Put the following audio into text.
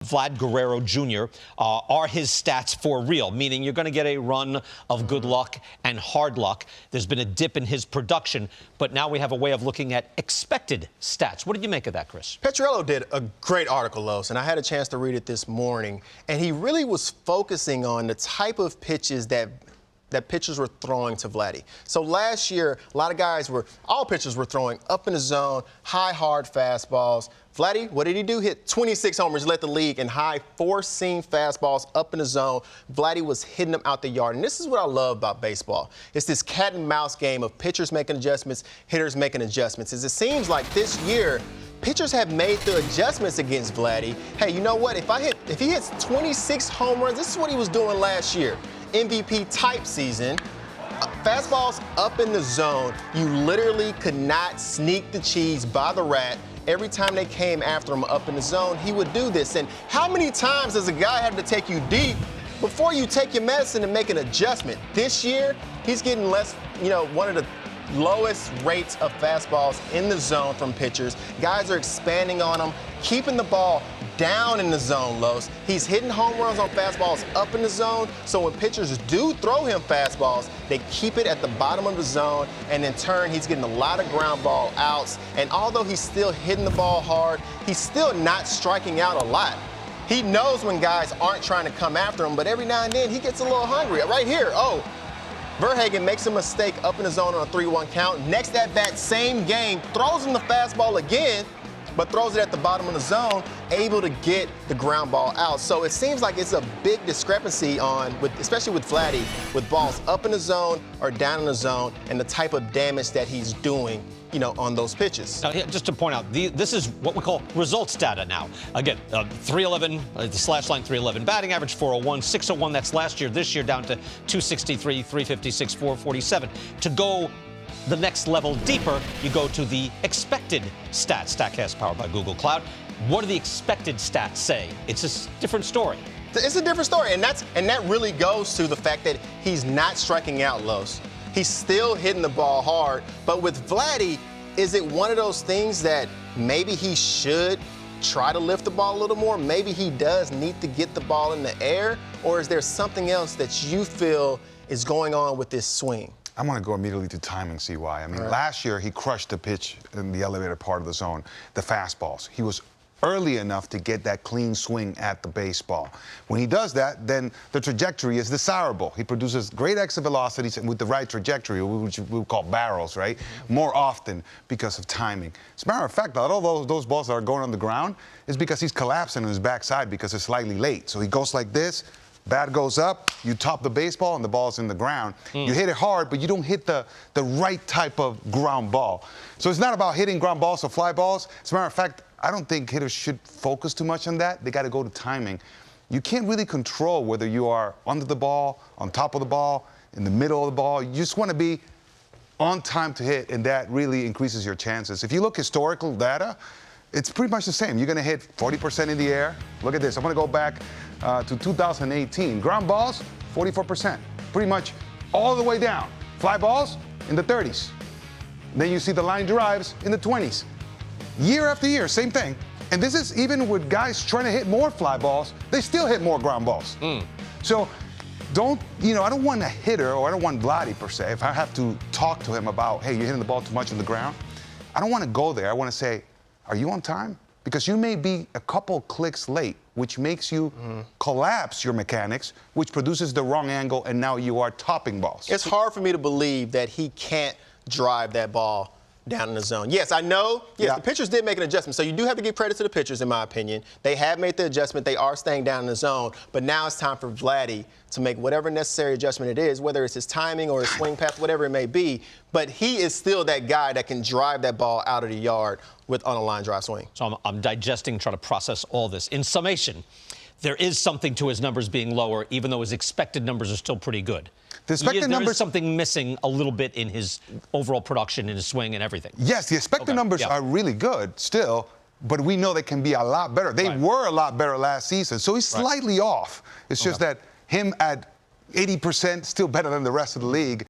Vlad Guerrero Jr. Are his stats for real? Meaning you're going to get a run of good luck and hard luck. There's been a dip in his production, but now we have a way of looking at expected stats. What did you make of that, Chris? Petriello did a great article, Los, and I had a chance to read it this morning, and he really was focusing on the type of pitches that pitchers were throwing to Vladdy. So last year, all pitchers were throwing up in the zone, high, hard fastballs. Vladdy, what did he do? Hit 26 homers, led the league in high four-seam fastballs up in the zone. Vladdy was hitting them out the yard. And this is what I love about baseball. It's this cat and mouse game of pitchers making adjustments, hitters making adjustments. As it seems like this year, pitchers have made the adjustments against Vladdy. Hey, you know what? If he hits 26 home runs, this is what he was doing last year. MVP type season. Fastballs up in the zone. You literally could not sneak the cheese by the rat. Every time they came after him up in the zone, he would do this. And how many times does a guy have to take you deep before you take your medicine and make an adjustment? This year, he's getting one of the lowest rates of fastballs in the zone from pitchers. Guys are expanding on him, keeping the ball down in the zone, Los. He's hitting home runs on fastballs up in the zone, so when pitchers do throw him fastballs, they keep it at the bottom of the zone, and in turn, he's getting a lot of ground ball outs. And although he's still hitting the ball hard, he's still not striking out a lot. He knows when guys aren't trying to come after him, but every now and then, he gets a little hungry. Right here, Verhagen makes a mistake up in the zone on a 3-1 count. Next at bat, same game, throws him the fastball again, but throws it at the bottom of the zone, able to get the ground ball out. So it seems like it's a big discrepancy especially with Vladdy, with balls up in the zone or down in the zone, and the type of damage that he's doing, on those pitches. Now, just to point out, this is what we call results data now. Again, 311, the slash line 311, batting average 401, 601, that's last year. This year down to 263, 356, 447. To go the next level deeper, you go to the expected stats. StatCast powered by Google Cloud. What do the expected stats say? It's a different story. It's a different story, and that really goes to the fact that he's not striking out, Los. He's still hitting the ball hard, but with Vladdy, is it one of those things that maybe he should try to lift the ball a little more? Maybe he does need to get the ball in the air, or is there something else that you feel is going on with this swing? I'm going to go immediately to timing, CY. I mean, last year he crushed the pitch in the elevated part of the zone, the fastballs. He was early enough to get that clean swing at the baseball. When he does that, then the trajectory is desirable. He produces great exit velocities and with the right trajectory, which we call barrels, right? More often because of timing. As a matter of fact, a lot of those balls that are going on the ground is because he's collapsing on his backside because it's slightly late. So he goes like this. Bat goes up, you top the baseball, and the ball's in the ground. You hit it hard, but you don't hit the right type of ground ball. So it's not about hitting ground balls or fly balls. As a matter of fact, I don't think hitters should focus too much on that. They got to go to timing. You can't really control whether you are under the ball, on top of the ball, in the middle of the ball. You just want to be on time to hit, and that really increases your chances. If you look historical data, it's pretty much the same. You're going to hit 40% in the air. Look at this. I'm going to go back to 2018. Ground balls, 44%. Pretty much all the way down. Fly balls in the 30s. Then you see the line drives in the 20s. Year after year, same thing. And this is even with guys trying to hit more fly balls, they still hit more ground balls. So I don't want a hitter, or I don't want Vladdy per se, if I have to talk to him about, hey, you're hitting the ball too much on the ground, I don't want to go there. I want to say, are you on time? Because you may be a couple clicks late, which makes you collapse your mechanics, which produces the wrong angle, and now you are topping balls. It's hard for me to believe that he can't drive that ball down in the zone. Yes, I know. Yes, the pitchers did make an adjustment. So you do have to give credit to the pitchers, in my opinion. They have made the adjustment. They are staying down in the zone. But now it's time for Vladdy to make whatever necessary adjustment it is, whether it's his timing or his swing path, whatever it may be. But he is still that guy that can drive that ball out of the yard on a line drive swing. So I'm digesting, trying to process all this. In summation, there is something to his numbers being lower, even though his expected numbers are still pretty good. The expected there is something missing a little bit in his overall production, in his swing and everything. Yes, the expected numbers are really good still, but we know they can be a lot better. They were a lot better last season, so he's slightly off. It's just that him at 80% still better than the rest of the league.